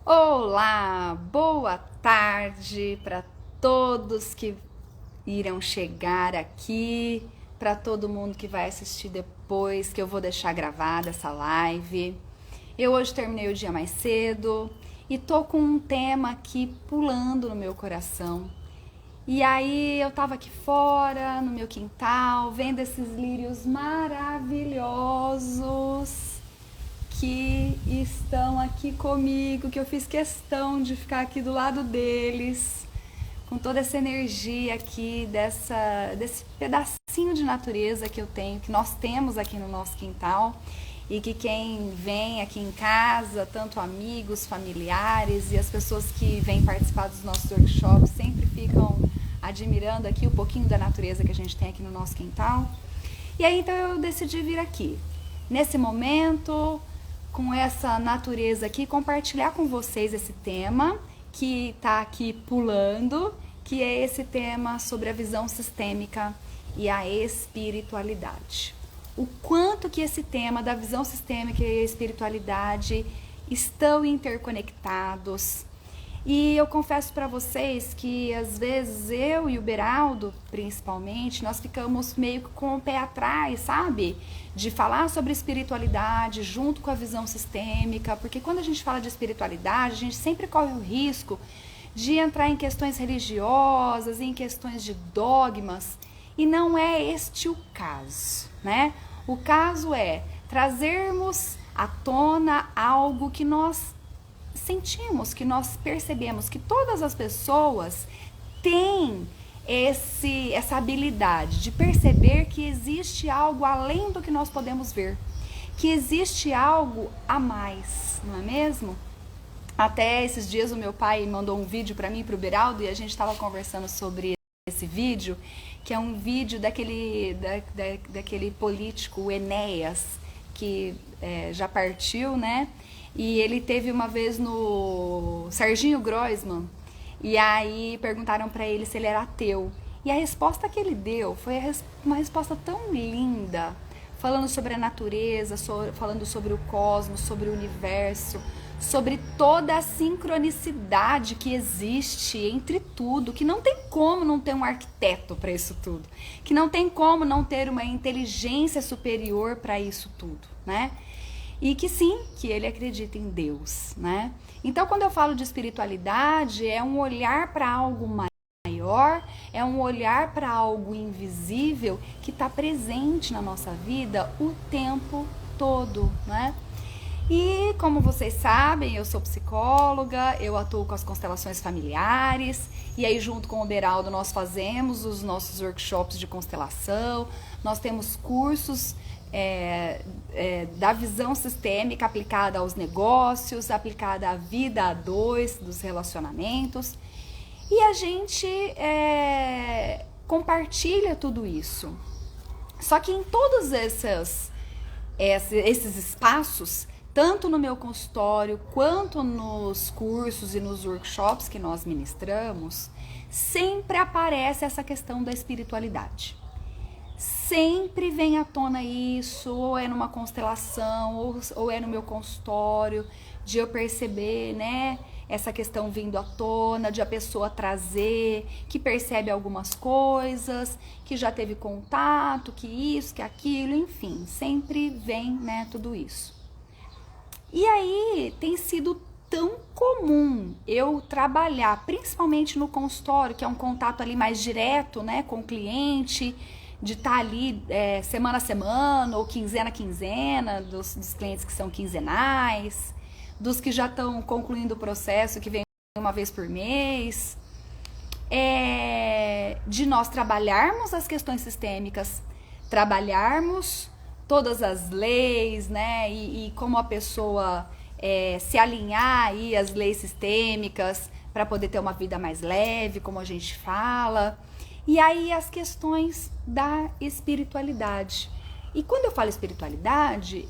Olá, boa tarde para todos que irão chegar aqui, para todo mundo que vai assistir depois, que eu vou deixar gravada essa live. Eu hoje terminei o dia mais cedo e tô com um tema aqui pulando no meu coração. E aí eu tava aqui fora, no meu quintal, vendo esses lírios maravilhosos que estão aqui comigo, que eu fiz questão de ficar aqui do lado deles, com toda essa energia aqui, desse pedacinho de natureza que eu tenho, que nós temos aqui no nosso quintal, e que quem vem aqui em casa, tanto amigos, familiares e as pessoas que vêm participar dos nossos workshops, sempre ficam admirando aqui o pouquinho da natureza que a gente tem aqui no nosso quintal. E aí então eu decidi vir aqui, nesse momento, com essa natureza aqui, compartilhar com vocês esse tema que está aqui pulando, que é esse tema sobre a visão sistêmica e a espiritualidade. O quanto que esse tema da visão sistêmica e a espiritualidade estão interconectados. E eu confesso para vocês que às vezes eu e o Beraldo, principalmente, nós ficamos meio que com o pé atrás, sabe? De falar sobre espiritualidade junto com a visão sistêmica, porque quando a gente fala de espiritualidade, a gente sempre corre o risco de entrar em questões religiosas, em questões de dogmas, e não é este o caso, né? O caso é trazermos à tona algo que nós sentimos, que nós percebemos que todas as pessoas têm essa habilidade de perceber que existe algo além do que nós podemos ver, que existe algo a mais, não é mesmo? Até esses dias o meu pai mandou um vídeo para mim e para o Beraldo e a gente estava conversando sobre esse vídeo, que é um vídeo daquele político, o Enéas, que já partiu, né? E ele teve uma vez no Serginho Groisman, e aí perguntaram para ele se ele era ateu. E a resposta que ele deu foi uma resposta tão linda, falando sobre a natureza, falando sobre o cosmos, sobre o universo, sobre toda a sincronicidade que existe entre tudo, que não tem como não ter um arquiteto para isso tudo, que não tem como não ter uma inteligência superior para isso tudo, né? E que sim, que ele acredita em Deus, né? Então, quando eu falo de espiritualidade, é um olhar para algo maior, é um olhar para algo invisível que está presente na nossa vida o tempo todo, né? E como vocês sabem, eu sou psicóloga, eu atuo com as constelações familiares, e aí junto com o Beraldo nós fazemos os nossos workshops de constelação, nós temos cursos da visão sistêmica aplicada aos negócios, aplicada à vida a dois, dos relacionamentos, e a gente compartilha tudo isso. Só que em todos esses espaços, tanto no meu consultório quanto nos cursos e nos workshops que nós ministramos, sempre aparece essa questão da espiritualidade. Sempre vem à tona isso, ou é numa constelação, ou é no meu consultório, de eu perceber, né, essa questão vindo à tona, de a pessoa trazer, que percebe algumas coisas, que já teve contato, que isso, que aquilo, enfim, sempre vem, né, tudo isso. E aí tem sido tão comum eu trabalhar, principalmente no consultório, que é um contato ali mais direto, né, com o cliente, de estar ali semana a semana ou quinzena a quinzena, dos clientes que são quinzenais, dos que já estão concluindo o processo, que vem uma vez por mês, de nós trabalharmos as questões sistêmicas, trabalharmos todas as leis, né, e como a pessoa se alinhar aí às leis sistêmicas para poder ter uma vida mais leve, como a gente fala. E aí as questões da espiritualidade. E quando eu falo espiritualidade,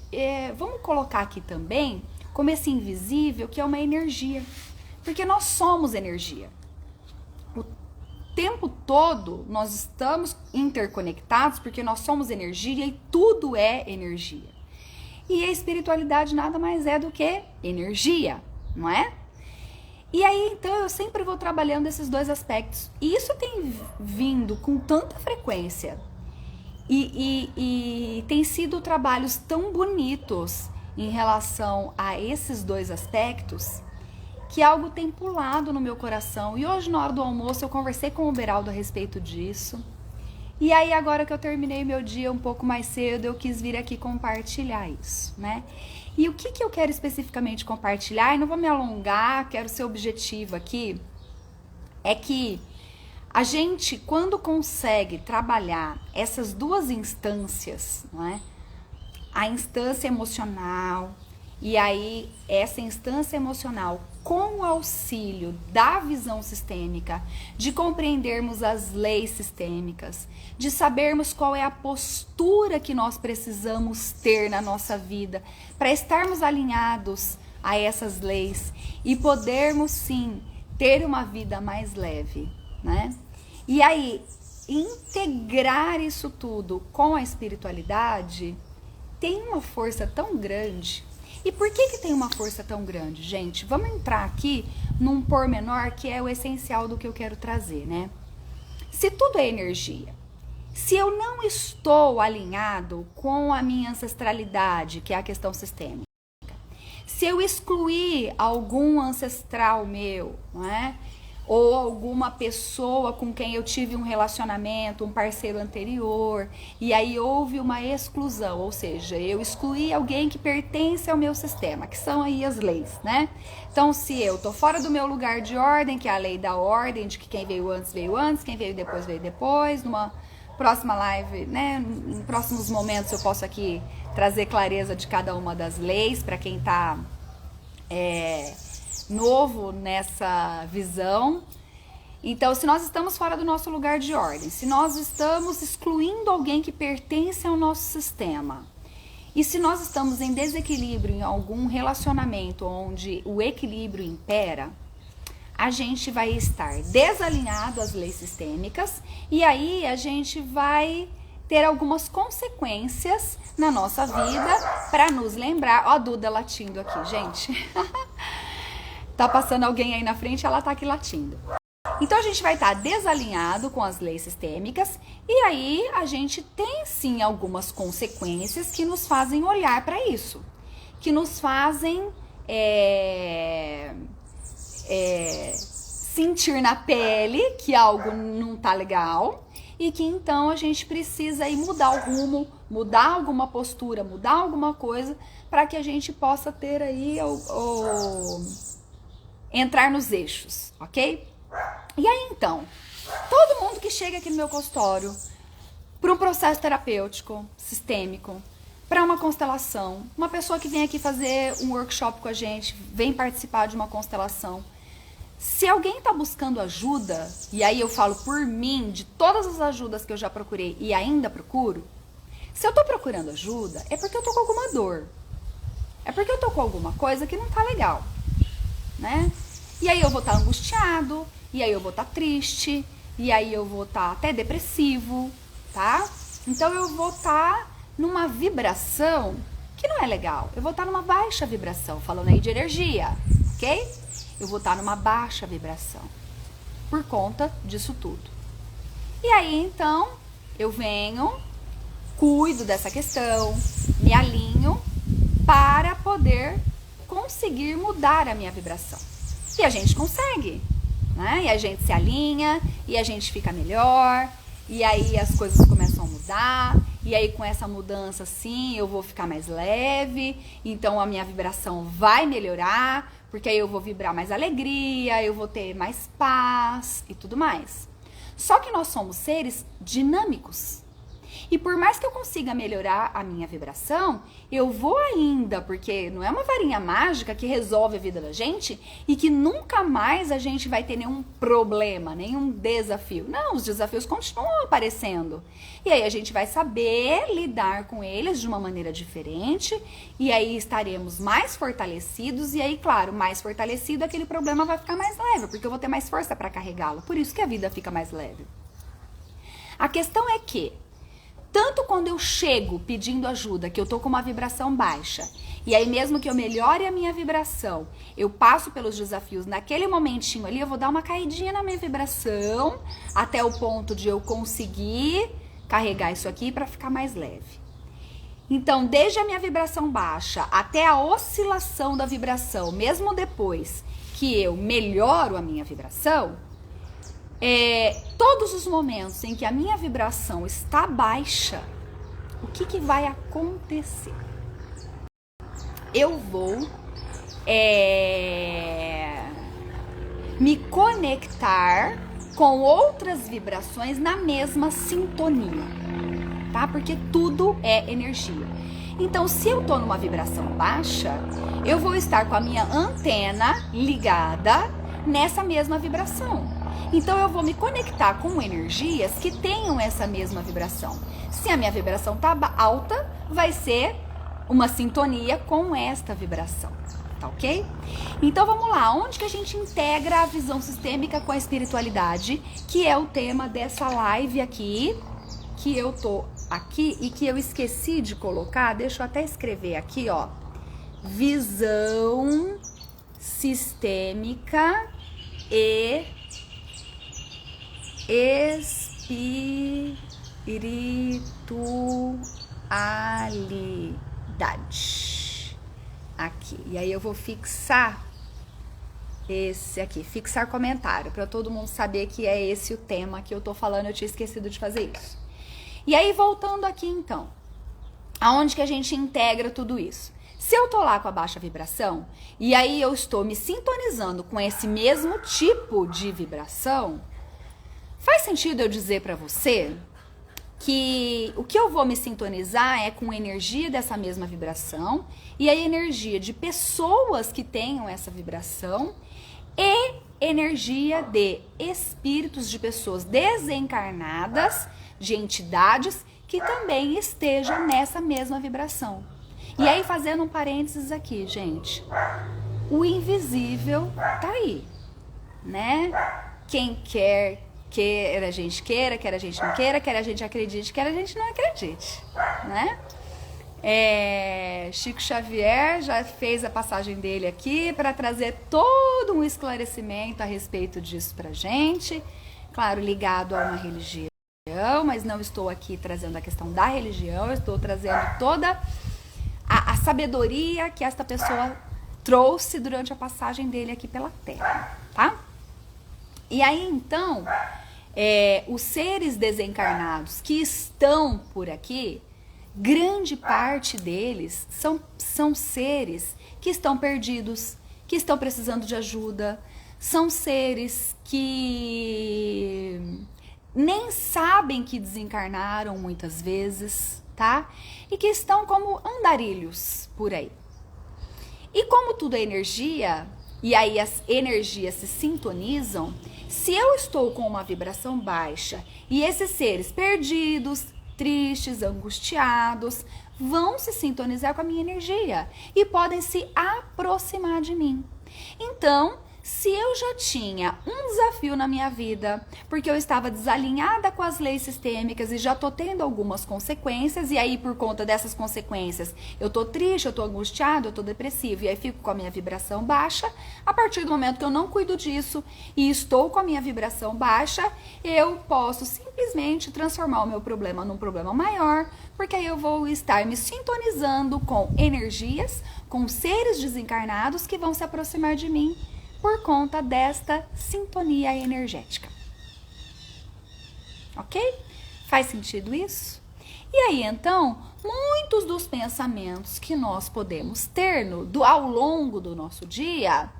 vamos colocar aqui também como esse invisível que é uma energia. Porque nós somos energia. O tempo todo nós estamos interconectados porque nós somos energia e tudo é energia. E a espiritualidade nada mais é do que energia, não é? E aí, então, eu sempre vou trabalhando esses dois aspectos. E isso tem vindo com tanta frequência. E tem sido trabalhos tão bonitos em relação a esses dois aspectos, que algo tem pulado no meu coração. E hoje, na hora do almoço, eu conversei com o Beraldo a respeito disso. E aí, agora que eu terminei meu dia um pouco mais cedo, eu quis vir aqui compartilhar isso, né? E o que eu quero especificamente compartilhar, e não vou me alongar, quero ser objetivo aqui, é que a gente, quando consegue trabalhar essas duas instâncias, não é? A instância emocional, e aí essa instância emocional com o auxílio da visão sistêmica, de compreendermos as leis sistêmicas, de sabermos qual é a postura que nós precisamos ter na nossa vida para estarmos alinhados a essas leis e podermos sim ter uma vida mais leve, né? E aí, integrar isso tudo com a espiritualidade tem uma força tão grande. E por que tem uma força tão grande, gente? Vamos entrar aqui num pormenor que é o essencial do que eu quero trazer, né? Se tudo é energia, se eu não estou alinhado com a minha ancestralidade, que é a questão sistêmica, se eu excluir algum ancestral meu, não é? Ou alguma pessoa com quem eu tive um relacionamento, um parceiro anterior, e aí houve uma exclusão, ou seja, eu excluí alguém que pertence ao meu sistema, que são aí as leis, né? Então, se eu tô fora do meu lugar de ordem, que é a lei da ordem, de que quem veio antes, quem veio depois, numa próxima live, né? Em próximos momentos eu posso aqui trazer clareza de cada uma das leis, para quem tá novo nessa visão. Então, se nós estamos fora do nosso lugar de ordem, se nós estamos excluindo alguém que pertence ao nosso sistema, e se nós estamos em desequilíbrio em algum relacionamento onde o equilíbrio impera, a gente vai estar desalinhado às leis sistêmicas, e aí a gente vai ter algumas consequências na nossa vida para nos lembrar. Ó, a Duda latindo aqui, gente. Tá passando alguém aí na frente, ela tá aqui latindo. Então a gente vai estar desalinhado com as leis sistêmicas, e aí a gente tem sim algumas consequências que nos fazem olhar para isso, que nos fazem sentir na pele que algo não tá legal, e que então a gente precisa aí mudar o rumo, mudar alguma postura, mudar alguma coisa, para que a gente possa ter aí entrar nos eixos, ok? E aí, então, todo mundo que chega aqui no meu consultório para um processo terapêutico, sistêmico, para uma constelação, uma pessoa que vem aqui fazer um workshop com a gente, vem participar de uma constelação, se alguém está buscando ajuda, e aí eu falo por mim, de todas as ajudas que eu já procurei e ainda procuro, se eu estou procurando ajuda, é porque eu estou com alguma dor, é porque eu estou com alguma coisa que não está legal, né? E aí eu vou estar angustiado, e aí eu vou estar triste, e aí eu vou estar até depressivo, tá? Então eu vou estar numa vibração que não é legal. Eu vou estar numa baixa vibração, falando aí de energia, ok? Eu vou estar numa baixa vibração por conta disso tudo. E aí então eu venho, cuido dessa questão, me alinho para poder conseguir mudar a minha vibração. E a gente consegue, né? E a gente se alinha, e a gente fica melhor, e aí as coisas começam a mudar, e aí com essa mudança, sim, eu vou ficar mais leve, então a minha vibração vai melhorar, porque aí eu vou vibrar mais alegria, eu vou ter mais paz e tudo mais. Só que nós somos seres dinâmicos. E por mais que eu consiga melhorar a minha vibração, eu vou ainda, porque não é uma varinha mágica que resolve a vida da gente e que nunca mais a gente vai ter nenhum problema, nenhum desafio. Não, os desafios continuam aparecendo. E aí a gente vai saber lidar com eles de uma maneira diferente, e aí estaremos mais fortalecidos, e aí, claro, mais fortalecido, aquele problema vai ficar mais leve, porque eu vou ter mais força para carregá-lo. Por isso que a vida fica mais leve. A questão é que tanto quando eu chego pedindo ajuda, que eu tô com uma vibração baixa, E aí mesmo que eu melhore a minha vibração, eu passo pelos desafios, naquele momentinho ali eu vou dar uma caidinha na minha vibração, até o ponto de eu conseguir carregar isso aqui para ficar mais leve. Então, desde a minha vibração baixa até a oscilação da vibração, mesmo depois que eu melhoro a minha vibração, todos os momentos em que a minha vibração está baixa, o que vai acontecer? Eu vou me conectar com outras vibrações na mesma sintonia, tá? Porque tudo é energia. Então, se eu tô numa vibração baixa, eu vou estar com a minha antena ligada nessa mesma vibração. Então, eu vou me conectar com energias que tenham essa mesma vibração. Se a minha vibração tá alta, vai ser uma sintonia com esta vibração, tá ok? Então vamos lá, onde que a gente integra a visão sistêmica com a espiritualidade, que é o tema dessa live aqui, que eu tô aqui e que eu esqueci de colocar, deixa eu até escrever aqui, ó, visão sistêmica e espiritualidade. Aqui. E aí eu vou fixar esse aqui, fixar comentário, para todo mundo saber que é esse o tema que eu tô falando, eu tinha esquecido de fazer isso. E aí voltando aqui então, aonde que a gente integra tudo isso? Se eu tô lá com a baixa vibração, e aí eu estou me sintonizando com esse mesmo tipo de vibração, faz sentido eu dizer para você que o que eu vou me sintonizar é com energia dessa mesma vibração e a energia de pessoas que tenham essa vibração e energia de espíritos de pessoas desencarnadas, de entidades que também estejam nessa mesma vibração. E aí, fazendo um parênteses aqui, gente, o invisível tá aí, né? Quem quer a gente queira, quer a gente não queira, quer a gente acredite, quer a gente não acredite, né? Chico Xavier já fez a passagem dele aqui para trazer todo um esclarecimento a respeito disso pra gente, claro, ligado a uma religião, mas não estou aqui trazendo a questão da religião, estou trazendo toda a sabedoria que esta pessoa trouxe durante a passagem dele aqui pela Terra, tá? E aí, então, os seres desencarnados que estão por aqui, grande parte deles são seres que estão perdidos, que estão precisando de ajuda, são seres que nem sabem que desencarnaram muitas vezes, tá? E que estão como andarilhos por aí. E como tudo é energia, e aí as energias se sintonizam, se eu estou com uma vibração baixa e esses seres perdidos, tristes, angustiados, vão se sintonizar com a minha energia e podem se aproximar de mim. Então, se eu já tinha um desafio na minha vida, porque eu estava desalinhada com as leis sistêmicas e já tô tendo algumas consequências, e aí por conta dessas consequências eu tô triste, eu tô angustiado, eu tô depressivo, e aí fico com a minha vibração baixa, a partir do momento que eu não cuido disso e estou com a minha vibração baixa, eu posso simplesmente transformar o meu problema num problema maior, porque aí eu vou estar me sintonizando com energias, com seres desencarnados que vão se aproximar de mim, por conta desta sintonia energética. Ok? Faz sentido isso? E aí, então, muitos dos pensamentos que nós podemos ter ao longo do nosso dia,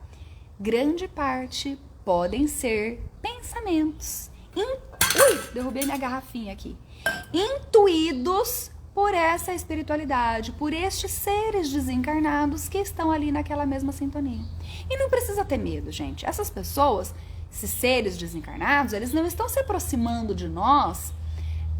grande parte podem ser pensamentos. Derrubei minha garrafinha aqui. Intuídos por essa espiritualidade, por estes seres desencarnados que estão ali naquela mesma sintonia. E não precisa ter medo, gente. Essas pessoas, esses seres desencarnados, eles não estão se aproximando de nós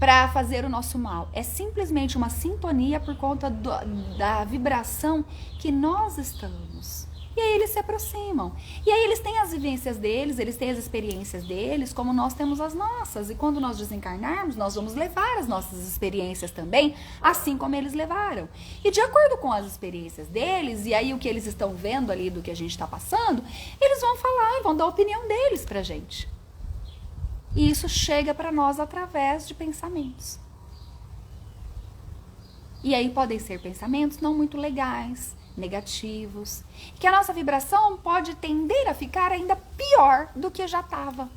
para fazer o nosso mal. É simplesmente uma sintonia por conta da vibração que nós estamos. E aí eles se aproximam. E aí eles têm as vivências deles, eles têm as experiências deles, como nós temos as nossas. E quando nós desencarnarmos, nós vamos levar as nossas experiências também, assim como eles levaram. E de acordo com as experiências deles, e aí o que eles estão vendo ali do que a gente está passando, eles vão falar, vão dar a opinião deles pra gente. E isso chega para nós através de pensamentos. E aí podem ser pensamentos não muito legais, negativos, que a nossa vibração pode tender a ficar ainda pior do que já estava.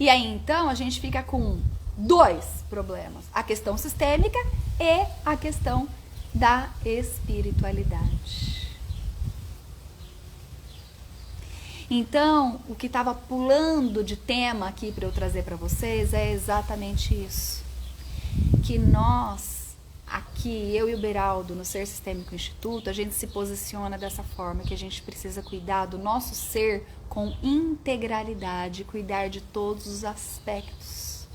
E aí então a gente fica com dois problemas: a questão sistêmica e a questão da espiritualidade. Então, o que estava pulando de tema aqui para eu trazer para vocês é exatamente isso. Que nós, aqui, eu e o Beraldo, no Ser Sistêmico Instituto, a gente se posiciona dessa forma, que a gente precisa cuidar do nosso ser com integralidade, cuidar de todos os aspectos.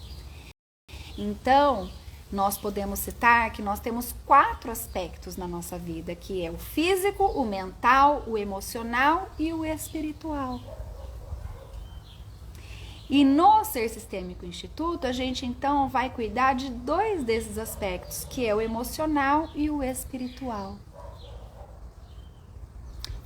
Então, nós podemos citar que nós temos 4 aspectos na nossa vida, que é o físico, o mental, o emocional e o espiritual. E no Ser Sistêmico Instituto, a gente então vai cuidar de 2 desses aspectos, que é o emocional e o espiritual.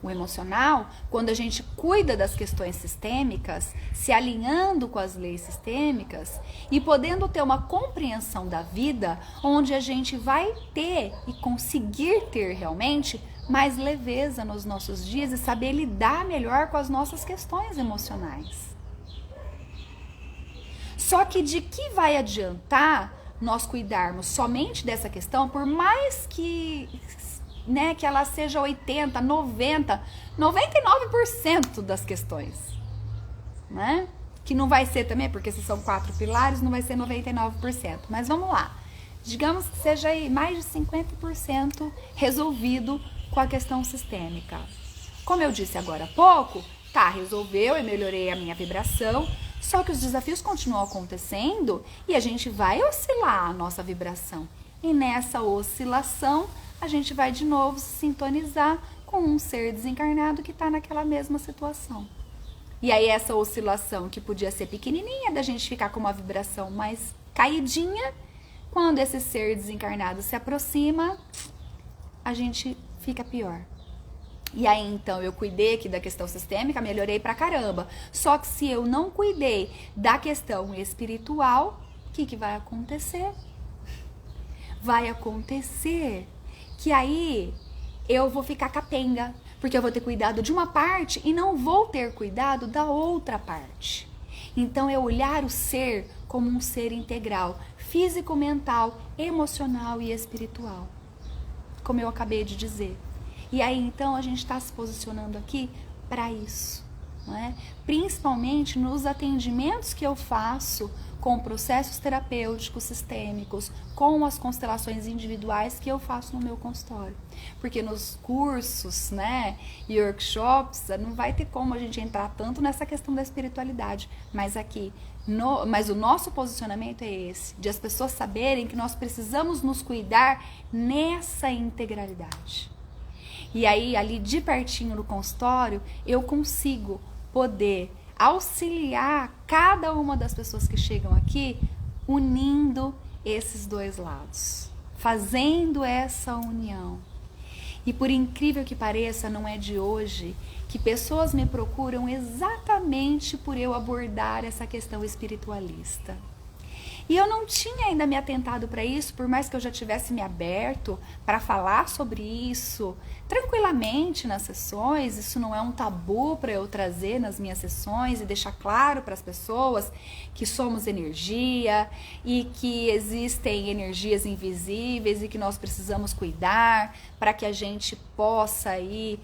O emocional, quando a gente cuida das questões sistêmicas, se alinhando com as leis sistêmicas e podendo ter uma compreensão da vida, onde a gente vai ter e conseguir ter realmente mais leveza nos nossos dias e saber lidar melhor com as nossas questões emocionais. Só que de que vai adiantar nós cuidarmos somente dessa questão, por mais que, né, que ela seja 80, 90, 99% das questões, né? Que não vai ser também, porque se são 4 pilares, não vai ser 99%. Mas vamos lá. Digamos que seja aí mais de 50% resolvido com a questão sistêmica. Como eu disse agora há pouco, tá, resolveu, eu melhorei a minha vibração, só que os desafios continuam acontecendo e a gente vai oscilar a nossa vibração. E nessa oscilação, a gente vai de novo se sintonizar com um ser desencarnado que está naquela mesma situação. E aí essa oscilação, que podia ser pequenininha, da gente ficar com uma vibração mais caidinha, quando esse ser desencarnado se aproxima, a gente fica pior. E aí, então, eu cuidei aqui da questão sistêmica, melhorei pra caramba. Só que se eu não cuidei da questão espiritual, o que vai acontecer? Vai acontecer que aí eu vou ficar capenga, porque eu vou ter cuidado de uma parte e não vou ter cuidado da outra parte. Então, é olhar o ser como um ser integral, físico, mental, emocional e espiritual. Como eu acabei de dizer. E aí, então, a gente está se posicionando aqui para isso, não é? Principalmente nos atendimentos que eu faço com processos terapêuticos sistêmicos, com as constelações individuais que eu faço no meu consultório. Porque nos cursos, né, e workshops, não vai ter como a gente entrar tanto nessa questão da espiritualidade, mas aqui, mas o nosso posicionamento é esse, de as pessoas saberem que nós precisamos nos cuidar nessa integralidade. E aí, ali de pertinho no consultório, eu consigo poder auxiliar cada uma das pessoas que chegam aqui, unindo esses 2 lados, fazendo essa união. E por incrível que pareça, não é de hoje que pessoas me procuram exatamente por eu abordar essa questão espiritualista. E eu não tinha ainda me atentado para isso, por mais que eu já tivesse me aberto para falar sobre isso tranquilamente nas sessões. Isso não é um tabu para eu trazer nas minhas sessões e deixar claro para as pessoas que somos energia e que existem energias invisíveis e que nós precisamos cuidar para que a gente possa aí,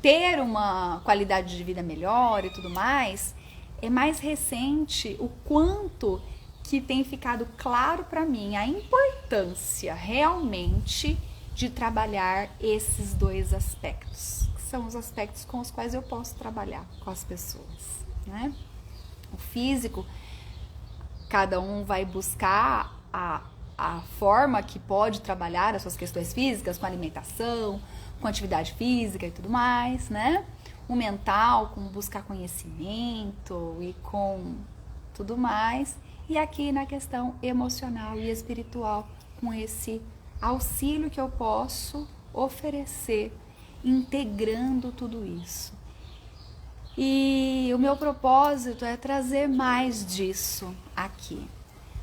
ter uma qualidade de vida melhor e tudo mais. É mais recente o quanto que tem ficado claro para mim a importância realmente de trabalhar esses 2 aspectos, que são os aspectos com os quais eu posso trabalhar com as pessoas, né? O físico, cada um vai buscar a forma que pode trabalhar as suas questões físicas, com alimentação, com atividade física e tudo mais, né? O mental, com buscar conhecimento e com tudo mais. E aqui na questão emocional e espiritual, com esse auxílio que eu posso oferecer, integrando tudo isso. E o meu propósito é trazer mais disso aqui.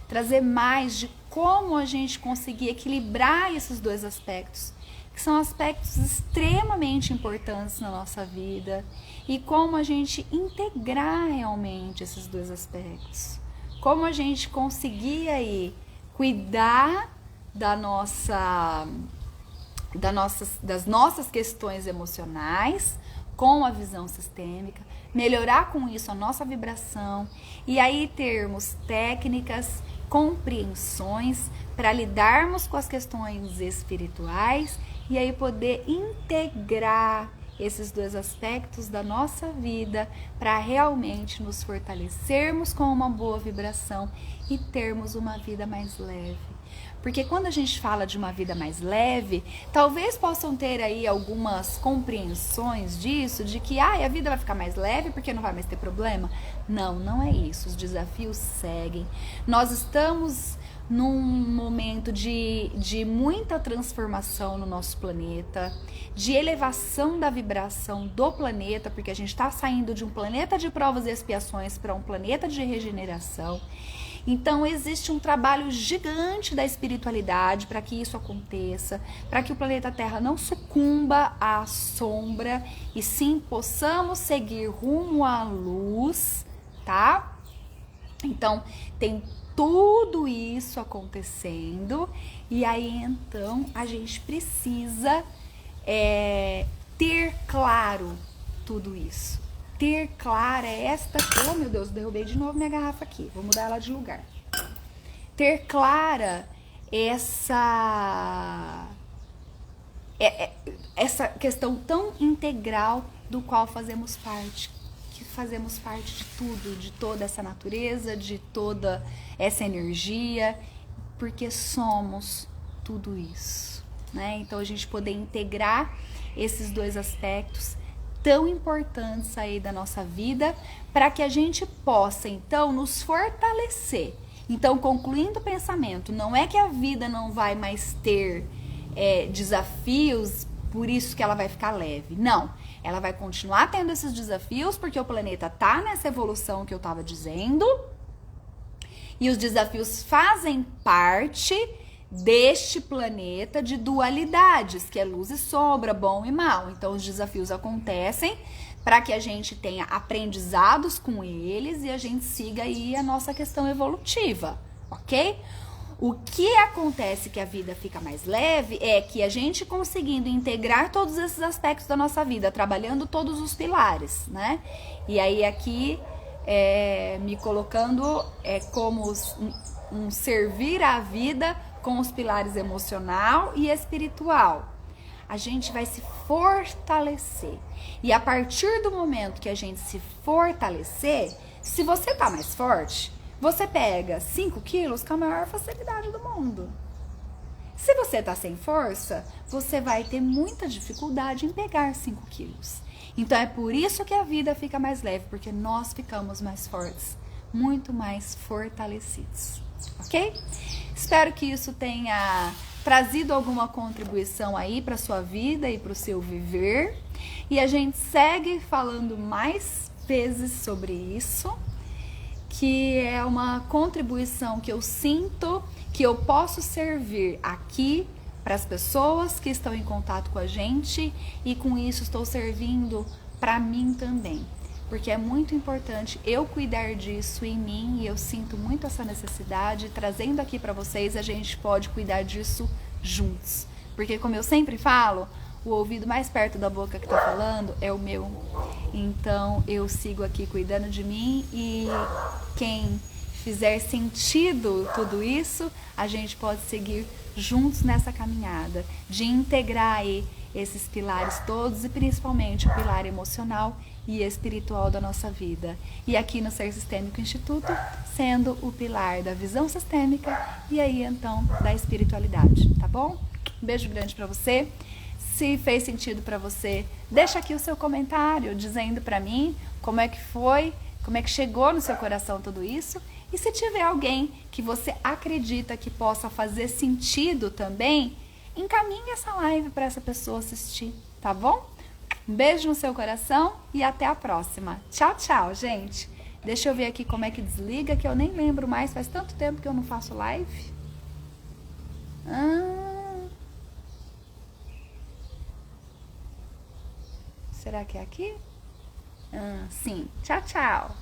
Trazer mais de como a gente conseguir equilibrar esses dois aspectos, que são aspectos extremamente importantes na nossa vida, e como a gente integrar realmente esses dois aspectos. Como a gente conseguir aí cuidar das nossas questões emocionais com a visão sistêmica, melhorar com isso a nossa vibração e aí termos técnicas, compreensões para lidarmos com as questões espirituais e aí poder integrar esses dois aspectos da nossa vida para realmente nos fortalecermos com uma boa vibração e termos uma vida mais leve. Porque quando a gente fala de uma vida mais leve, talvez possam ter aí algumas compreensões disso, de que a vida vai ficar mais leve porque não vai mais ter problema. Não, não é isso. Os desafios seguem. Nós estamos num momento de muita transformação no nosso planeta, de elevação da vibração do planeta, porque a gente está saindo de um planeta de provas e expiações para um planeta de regeneração. Então existe um trabalho gigante da espiritualidade para que isso aconteça, para que o planeta Terra não sucumba à sombra e sim possamos seguir rumo à luz, tá? Então tem tudo isso acontecendo e aí então a gente precisa ter claro tudo isso. Ter clara esta... Oh, meu Deus, derrubei de novo minha garrafa aqui. Vou mudar ela de lugar. Ter clara essa questão tão integral do qual fazemos parte. Que fazemos parte de tudo, de toda essa natureza, de toda essa energia, porque somos tudo isso, né? Então, a gente poder integrar esses dois aspectos tão importantes aí da nossa vida, para que a gente possa, então, nos fortalecer. Então, concluindo o pensamento, não é que a vida não vai mais ter desafios, por isso que ela vai ficar leve. Não, ela vai continuar tendo esses desafios, porque o planeta tá nessa evolução que eu tava dizendo, e os desafios fazem parte deste planeta de dualidades, que é luz e sombra, bom e mal. Então, os desafios acontecem para que a gente tenha aprendizados com eles e a gente siga aí a nossa questão evolutiva, ok? O que acontece que a vida fica mais leve é que a gente conseguindo integrar todos esses aspectos da nossa vida, trabalhando todos os pilares, né? E aí aqui, me colocando como um servir à vida com os pilares emocional e espiritual. A gente vai se fortalecer. E a partir do momento que a gente se fortalecer, se você tá mais forte, você pega 5 quilos com a maior facilidade do mundo. Se você tá sem força, você vai ter muita dificuldade em pegar 5 quilos. Então é por isso que a vida fica mais leve, porque nós ficamos mais fortes, muito mais fortalecidos. Ok? Espero que isso tenha trazido alguma contribuição aí para sua vida e para o seu viver. E a gente segue falando mais vezes sobre isso, que é uma contribuição que eu sinto que eu posso servir aqui para as pessoas que estão em contato com a gente, e com isso estou servindo para mim também. Porque é muito importante eu cuidar disso em mim, e eu sinto muito essa necessidade. Trazendo aqui para vocês, a gente pode cuidar disso juntos. Porque, como eu sempre falo, o ouvido mais perto da boca que tá falando é o meu. Então, eu sigo aqui cuidando de mim, e quem fizer sentido tudo isso, a gente pode seguir juntos nessa caminhada de integrar aí esses pilares todos e principalmente o pilar emocional e espiritual da nossa vida. E aqui no Ser Sistêmico Instituto, sendo o pilar da visão sistêmica e aí então da espiritualidade, tá bom? Um beijo grande para você. Se fez sentido para você, deixa aqui o seu comentário dizendo para mim como é que foi, como é que chegou no seu coração tudo isso. E se tiver alguém que você acredita que possa fazer sentido também, encaminhe essa live para essa pessoa assistir, tá bom? Um beijo no seu coração e até a próxima. Tchau, tchau, gente. Deixa eu ver aqui como é que desliga, que eu nem lembro mais, faz tanto tempo que eu não faço live. Será que é aqui? Sim. Tchau, tchau.